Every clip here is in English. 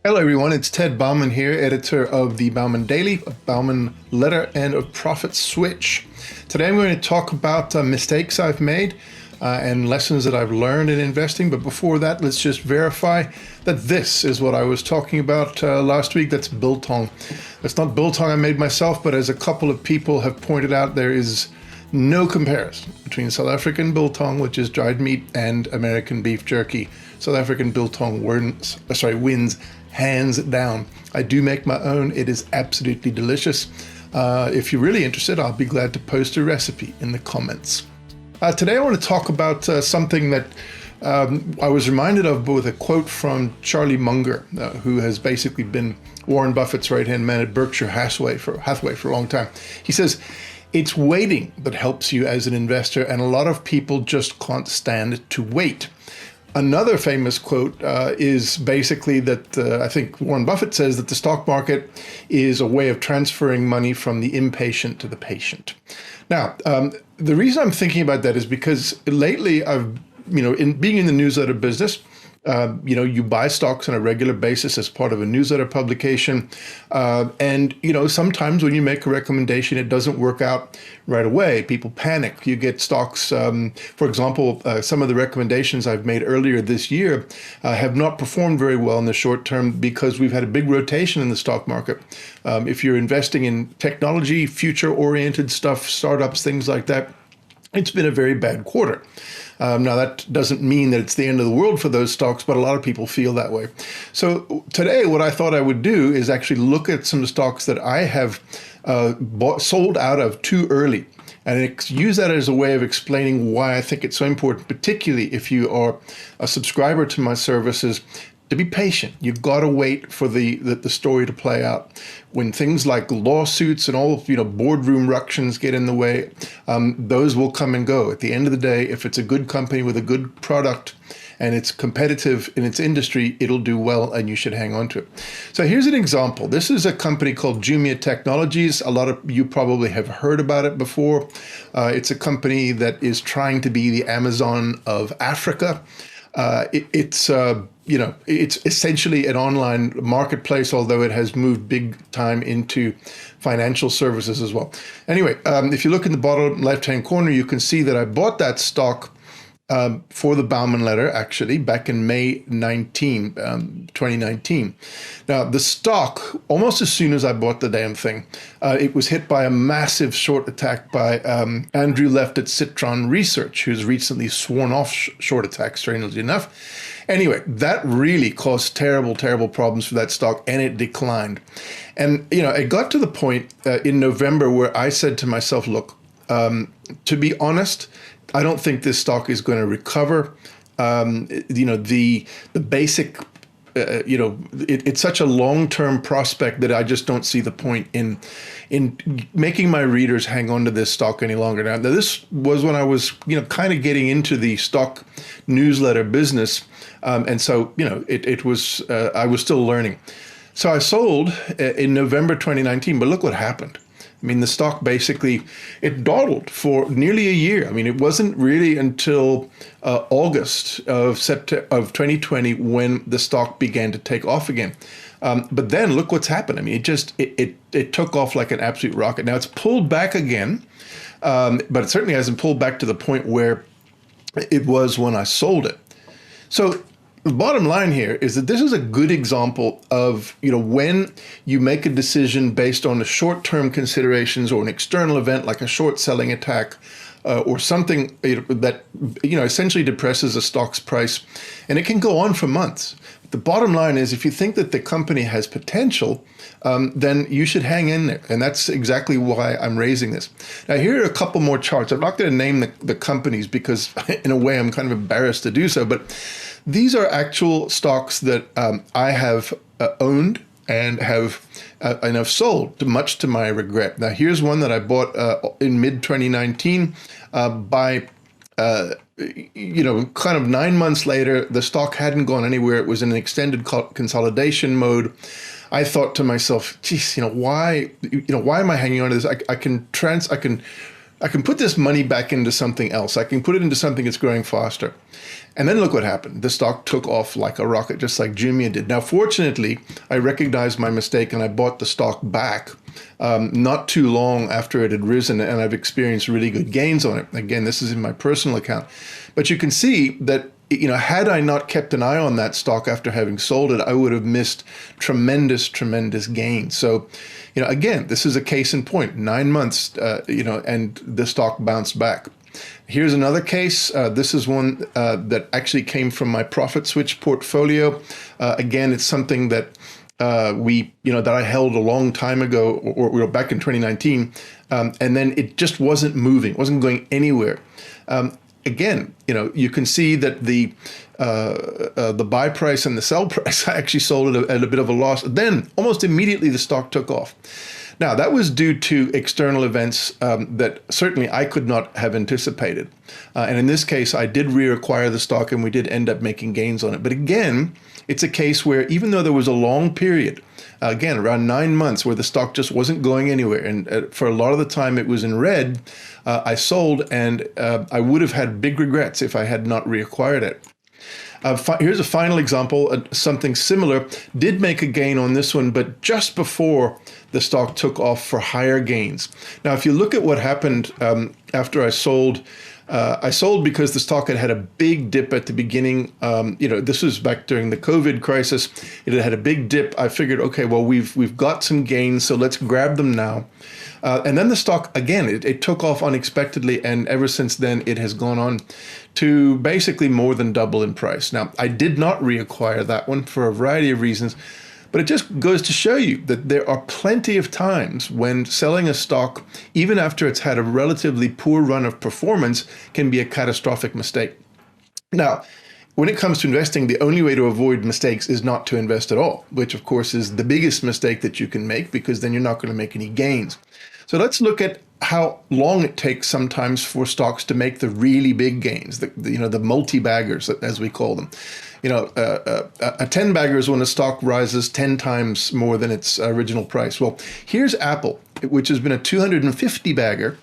Hello, everyone. It's Ted Bauman here, editor of the Bauman Daily, of Bauman Letter, and of Profit Switch. Today, I'm going to talk about mistakes I've made and lessons that I've learned in investing. But before that, let's just verify that this is what I was talking about last week. That's biltong. That's not biltong I made myself, but as a couple of people have pointed out, there is no comparison between South African biltong, which is dried meat, and American beef jerky. South African biltong wins hands down. I do make my own. It is absolutely delicious. If you're really interested, I'll be glad to post a recipe in the comments. Today I want to talk about something that I was reminded of with a quote from Charlie Munger, who has basically been Warren Buffett's right-hand man at Berkshire Hathaway for a long time. He says, "It's waiting that helps you as an investor, and a lot of people just can't stand to wait." Another famous quote is basically that I think Warren Buffett says that the stock market is a way of transferring money from the impatient to the patient. Now, the reason I'm thinking about that is because lately I've, being in the newsletter business, you buy stocks on a regular basis as part of a newsletter publication. And sometimes when you make a recommendation, it doesn't work out right away. People panic. You get stocks, for example, some of the recommendations I've made earlier this year have not performed very well in the short term because we've had a big rotation in the stock market. If you're investing in technology, future-oriented stuff, startups, things like that, it's been a very bad quarter. Now, that doesn't mean that it's the end of the world for those stocks, but a lot of people feel that way. So today, what I thought I would do is actually look at some stocks that I have sold out of too early, and use that as a way of explaining why I think it's so important, particularly if you are a subscriber to my services, to be patient. You've got to wait for the story to play out. When things like lawsuits and all boardroom ructions get in the way, those will come and go. At the end of the day, if it's a good company with a good product and it's competitive in its industry, it'll do well and you should hang on to it. So here's an example. This is a company called Jumia Technologies. A lot of you probably have heard about it before. It's a company that is trying to be the Amazon of Africa. It's essentially an online marketplace, although it has moved big time into financial services as well. Anyway, if you look in the bottom left-hand corner, you can see that I bought that stock for the Bauman Letter, actually, back in May 2019. Now, the stock, almost as soon as I bought the damn thing, it was hit by a massive short attack by Andrew Left at Citron Research, who's recently sworn off short attacks, strangely enough. Anyway, that really caused terrible, terrible problems for that stock, and it declined. And, it got to the point in November where I said to myself, look, to be honest, I don't think this stock is going to recover. The basic, it's such a long-term prospect that I just don't see the point in making my readers hang on to this stock any longer. Now, this was when I was, kind of getting into the stock newsletter business. And so, it was, I was still learning. So I sold in November 2019, but look what happened. I mean, the stock basically, it dawdled for nearly a year. I mean, it wasn't really until August of 2020 when the stock began to take off again. But then look what's happened. I mean, it took off like an absolute rocket. Now it's pulled back again, but it certainly hasn't pulled back to the point where it was when I sold it. So the bottom line here is that this is a good example of, when you make a decision based on the short-term considerations or an external event like a short selling attack or something that, essentially depresses a stock's price, and it can go on for months. The bottom line is if you think that the company has potential, then you should hang in there. And that's exactly why I'm raising this. Now, here are a couple more charts. I'm not going to name the companies because in a way I'm kind of embarrassed to do so, but these are actual stocks that I have owned and have sold, much to my regret. Now, here's one that I bought in mid-2019 by, kind of 9 months later. The stock hadn't gone anywhere. It was in an extended consolidation mode. I thought to myself, geez, why am I hanging on to this? I can I can put this money back into something else. I can put it into something that's growing faster. And then look what happened. The stock took off like a rocket, just like Jumia did. Now, fortunately, I recognized my mistake and I bought the stock back not too long after it had risen, and I've experienced really good gains on it. Again, this is in my personal account. But you can see that, had I not kept an eye on that stock after having sold it, I would have missed tremendous, tremendous gains. So, again, this is a case in point, 9 months, and the stock bounced back. Here's another case. This is one that actually came from my profit switch portfolio. Again, it's something that that I held a long time ago, or back in 2019, and then it just wasn't moving, wasn't going anywhere. Again, you can see that the buy price and the sell price, I actually sold it at a bit of a loss. Then almost immediately the stock took off. Now, that was due to external events that certainly I could not have anticipated. And in this case, I did reacquire the stock and we did end up making gains on it. But again, it's a case where even though there was a long period, again, around 9 months, where the stock just wasn't going anywhere, and for a lot of the time it was in red, I sold, and I would have had big regrets if I had not reacquired it. Here's a final example. Something similar. Did make a gain on this one, but just before the stock took off for higher gains. Now, if you look at what happened after I sold because the stock had a big dip at the beginning. This was back during the COVID crisis. It had a big dip. I figured, okay, well, we've got some gains, so let's grab them now. And then the stock, again, it took off unexpectedly, and ever since then, it has gone on to basically more than double in price. Now, I did not reacquire that one for a variety of reasons, but it just goes to show you that there are plenty of times when selling a stock, even after it's had a relatively poor run of performance, can be a catastrophic mistake. Now, when it comes to investing, the only way to avoid mistakes is not to invest at all, which of course is the biggest mistake that you can make, because then you're not going to make any gains. So let's look at how long it takes sometimes for stocks to make the really big gains, the multi-baggers, as we call them. A 10-bagger is when a stock rises 10 times more than its original price. Well, here's Apple, which has been a 250-bagger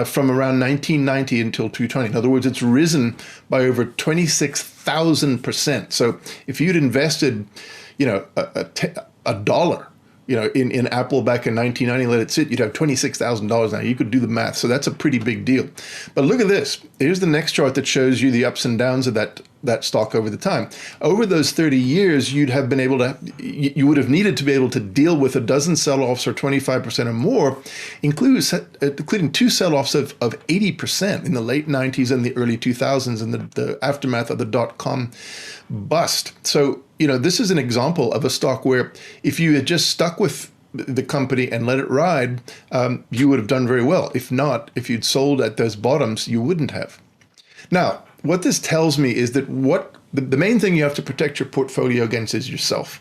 from around 1990 until 2020. In other words, it's risen by over 26,000%. So if you'd invested, a dollar, in Apple back in 1990, let it sit, you'd have $26,000 now. You could do the math. So that's a pretty big deal. But look at this. Here's the next chart that shows you the ups and downs of that stock over the time. Over those 30 years, you would have needed to be able to deal with a dozen sell-offs or 25% or more, including two sell-offs of 80% in the late 90s and the early 2000s in the aftermath of the dot-com bust. So, this is an example of a stock where if you had just stuck with the company and let it ride, you would have done very well. If not, if you'd sold at those bottoms, you wouldn't have. Now, what this tells me is that the main thing you have to protect your portfolio against is yourself.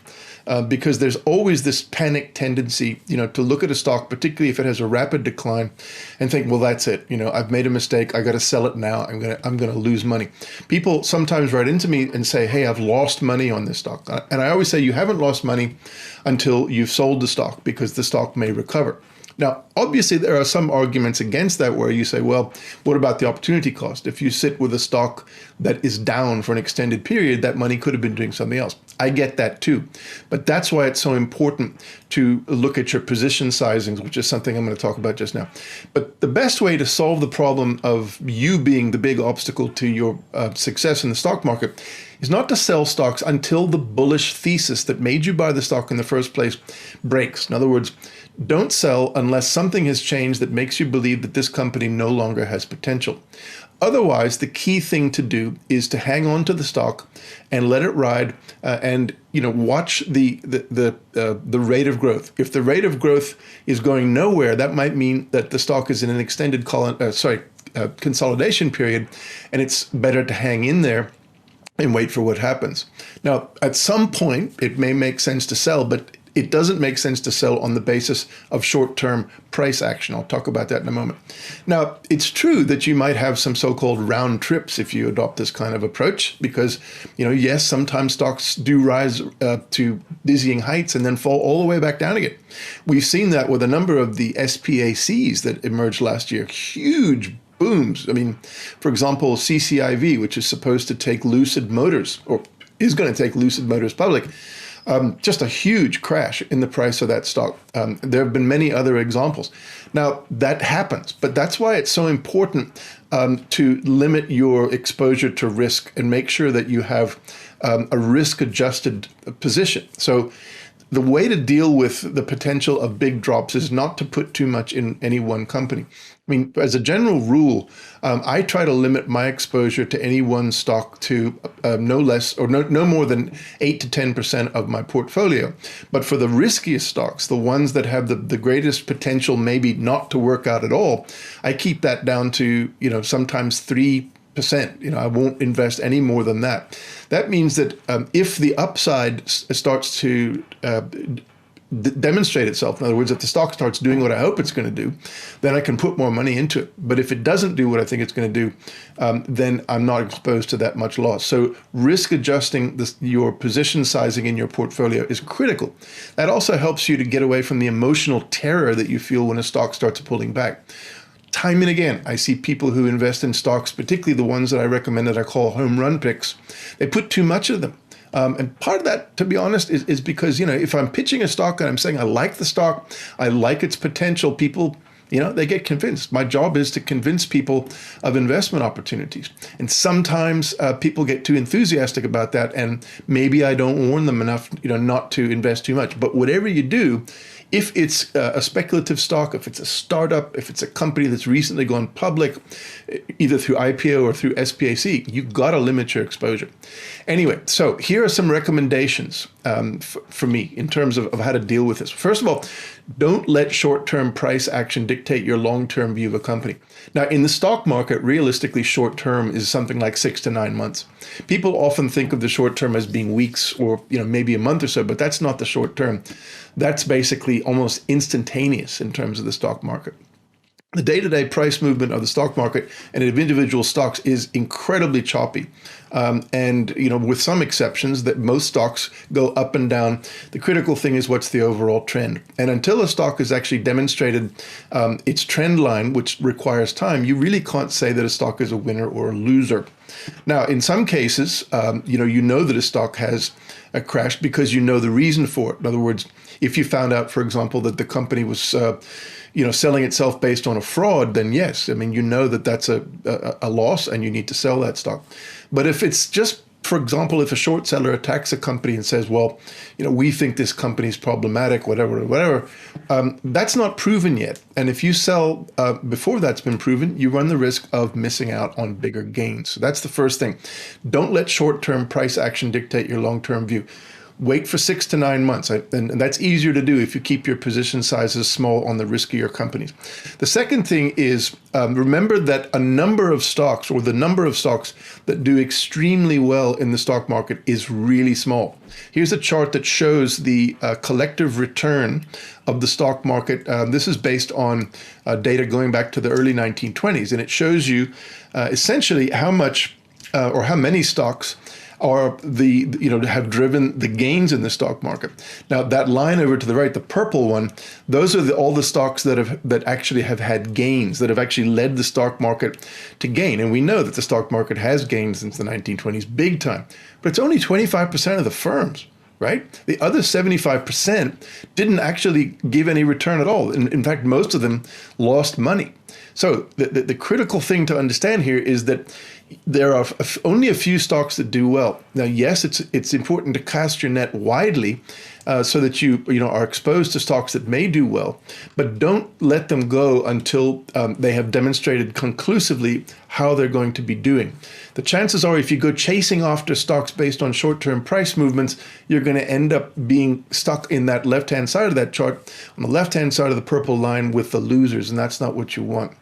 Because there's always this panic tendency, to look at a stock, particularly if it has a rapid decline, and think, well, that's it. I've made a mistake. I got to sell it now. I'm gonna lose money. People sometimes write into me and say, hey, I've lost money on this stock. And I always say you haven't lost money until you've sold the stock, because the stock may recover. Now, obviously, there are some arguments against that where you say, well, what about the opportunity cost? If you sit with a stock that is down for an extended period, that money could have been doing something else. I get that too. But that's why it's so important to look at your position sizings, which is something I'm going to talk about just now. But the best way to solve the problem of you being the big obstacle to your success in the stock market is not to sell stocks until the bullish thesis that made you buy the stock in the first place breaks. In other words, don't sell unless something has changed that makes you believe that this company no longer has potential. Otherwise, the key thing to do is to hang on to the stock and let it ride, and watch the rate of growth. If the rate of growth is going nowhere, that might mean that the stock is in an extended consolidation period, and it's better to hang in there and wait for what happens. Now, at some point, it may make sense to sell, but it doesn't make sense to sell on the basis of short-term price action. I'll talk about that in a moment. Now, it's true that you might have some so-called round trips if you adopt this kind of approach, because, yes, sometimes stocks do rise to dizzying heights and then fall all the way back down again. We've seen that with a number of the SPACs that emerged last year. Huge booms. I mean, for example, CCIV, which is supposed to take Lucid Motors, or is going to take Lucid Motors public, just a huge crash in the price of that stock. There have been many other examples. Now, that happens, but that's why it's so important to limit your exposure to risk and make sure that you have a risk-adjusted position. So the way to deal with the potential of big drops is not to put too much in any one company. I mean, as a general rule, I try to limit my exposure to any one stock to no less or no more than 8 to 10% of my portfolio. But for the riskiest stocks, the ones that have the greatest potential maybe not to work out at all, I keep that down to, sometimes 3%. I won't invest any more than that. That means that if the upside starts to demonstrate itself, in other words, if the stock starts doing what I hope it's going to do, then I can put more money into it. But if it doesn't do what I think it's going to do, then I'm not exposed to that much loss. So risk adjusting your position sizing in your portfolio is critical. That also helps you to get away from the emotional terror that you feel when a stock starts pulling back. Time and again, I see people who invest in stocks, particularly the ones that I recommend that I call home run picks. They put too much of them. And part of that, to be honest, is because, if I'm pitching a stock and I'm saying I like the stock, I like its potential, people, they get convinced. My job is to convince people of investment opportunities. And sometimes people get too enthusiastic about that, and maybe I don't warn them enough, not to invest too much. But whatever you do, if it's a speculative stock, if it's a startup, if it's a company that's recently gone public, either through IPO or through SPAC, you've got to limit your exposure. Anyway, so here are some recommendations for me in terms of how to deal with this. First of all, don't let short-term price action dictate your long-term view of a company. Now, in the stock market, realistically, short-term is something like 6 to 9 months. People often think of the short-term as being weeks or maybe a month or so, but that's not the short-term. That's basically almost instantaneous in terms of the stock market. The day-to-day price movement of the stock market and of individual stocks is incredibly choppy. And, with some exceptions that most stocks go up and down, the critical thing is what's the overall trend. And until a stock has actually demonstrated its trend line, which requires time, you really can't say that a stock is a winner or a loser. Now, in some cases, you know that a stock has a crash because you know the reason for it. In other words, if you found out, for example, that the company was selling itself based on a fraud, then yes, that that's a loss and you need to sell that stock. But if it's just, for example, if a short seller attacks a company and says, well, we think this company is problematic, whatever, that's not proven yet. And if you sell before that's been proven, you run the risk of missing out on bigger gains. So that's the first thing. Don't let short-term price action dictate your long-term view. Wait for 6 to 9 months, and that's easier to do if you keep your position sizes small on the riskier companies. The second thing is remember that the number of stocks that do extremely well in the stock market is really small. Here's a chart that shows the collective return of the stock market. This is based on data going back to the early 1920s, and it shows you essentially how much or how many stocks are have driven the gains in the stock market. Now that line over to the right, the purple one, those are all the stocks that actually have had gains, that have actually led the stock market to gain. And we know that the stock market has gained since the 1920s, big time. But it's only 25% of the firms, right? The other 75% didn't actually give any return at all. In fact, most of them lost money. So the critical thing to understand here is that there are only a few stocks that do well. Now, yes, it's important to cast your net widely so that you are exposed to stocks that may do well, but don't let them go until they have demonstrated conclusively how they're going to be doing. The chances are if you go chasing after stocks based on short-term price movements, you're going to end up being stuck in that left-hand side of that chart, on the left-hand side of the purple line with the losers, and that's not what you want.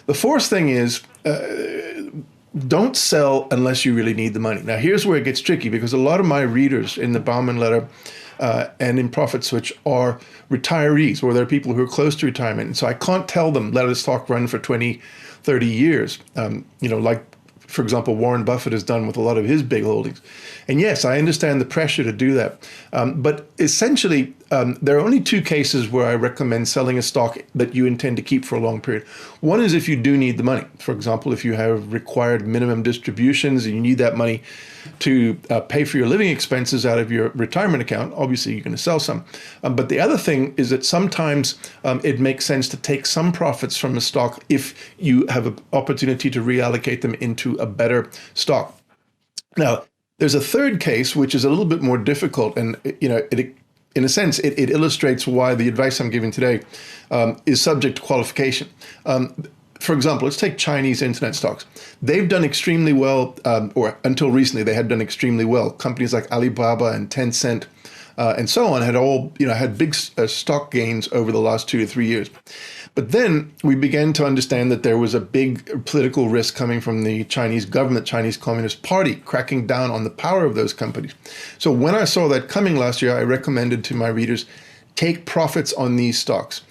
The fourth thing is don't sell unless you really need the money. Now, here's where it gets tricky, because a lot of my readers in the Bauman Letter and in Profit Switch are retirees, or they're people who are close to retirement. And so I can't tell them, let a stock run for 20, 30 years, like, for example, Warren Buffett has done with a lot of his big holdings. And yes, I understand the pressure to do that. But essentially, there are only two cases where I recommend selling a stock that you intend to keep for a long period. One is if you do need the money. For example, if you have required minimum distributions and you need that money to pay for your living expenses out of your retirement account, obviously you're going to sell some. But the other thing is that sometimes it makes sense to take some profits from a stock if you have an opportunity to reallocate them into a better stock. Now, there's a third case, which is a little bit more difficult. And, in a sense, it illustrates why the advice I'm giving today is subject to qualification. For example, let's take Chinese internet stocks. They've done extremely well, or until recently, they had done extremely well. Companies like Alibaba and Tencent and so on had all, had big stock gains over the last 2 to 3 years. But then we began to understand that there was a big political risk coming from the Chinese government, Chinese Communist Party, cracking down on the power of those companies. So when I saw that coming last year, I recommended to my readers, take profits on these stocks.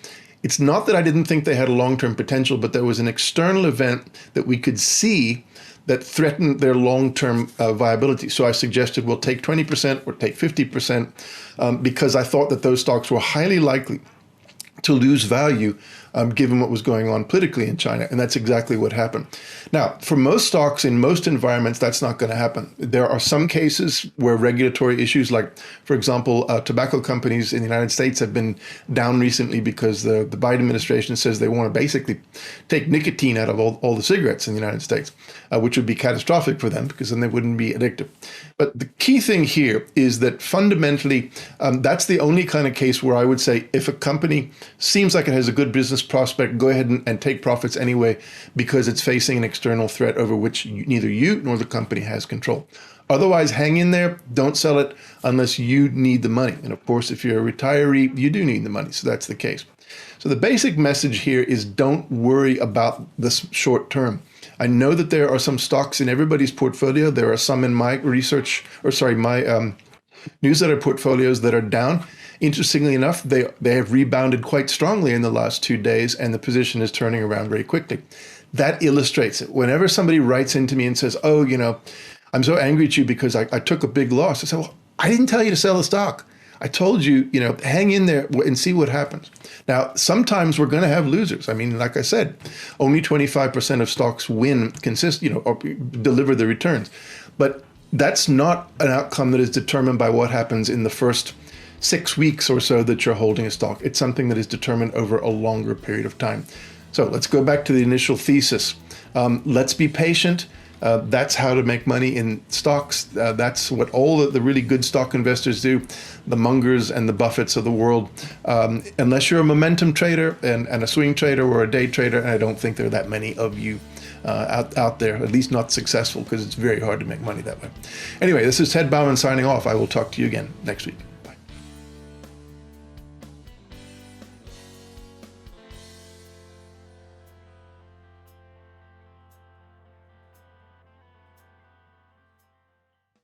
It's not that I didn't think they had a long-term potential, but there was an external event that we could see that threatened their long-term viability. So I suggested we'll take 20% or take 50% because I thought that those stocks were highly likely to lose value given what was going on politically in China. And that's exactly what happened. Now, for most stocks in most environments, that's not going to happen. There are some cases where regulatory issues, like, for example, tobacco companies in the United States have been down recently because the Biden administration says they want to basically take nicotine out of all the cigarettes in the United States, which would be catastrophic for them because then they wouldn't be addictive. But the key thing here is that fundamentally, that's the only kind of case where I would say if a company seems like it has a good business prospect, go ahead and take profits anyway because it's facing an external threat over which neither you nor the company has control. Otherwise, hang in there, don't sell it unless you need the money. And of course, if you're a retiree, you do need the money, so that's the case. So the basic message here is don't worry about this short term. I know that there are some stocks in everybody's portfolio. There are some in my my newsletter portfolios that are down. Interestingly enough, they have rebounded quite strongly in the last 2 days, and the position is turning around very quickly. That illustrates it. Whenever somebody writes into me and says, oh, I'm so angry at you because I took a big loss, I say, well, I didn't tell you to sell the stock. I told you, hang in there and see what happens. Now, sometimes we're going to have losers. I mean, like I said, only 25% of stocks win, or deliver the returns. But that's not an outcome that is determined by what happens in the first 6 weeks or so that you're holding a stock. It's something that is determined over a longer period of time. So let's go back to the initial thesis. Let's be patient. That's how to make money in stocks. That's what all the really good stock investors do, the Mungers and the Buffetts of the world. Unless you're a momentum trader and a swing trader or a day trader, and I don't think there are that many of you out there, at least not successful, because it's very hard to make money that way. Anyway, this is Ted Bauman signing off. I will talk to you again next week.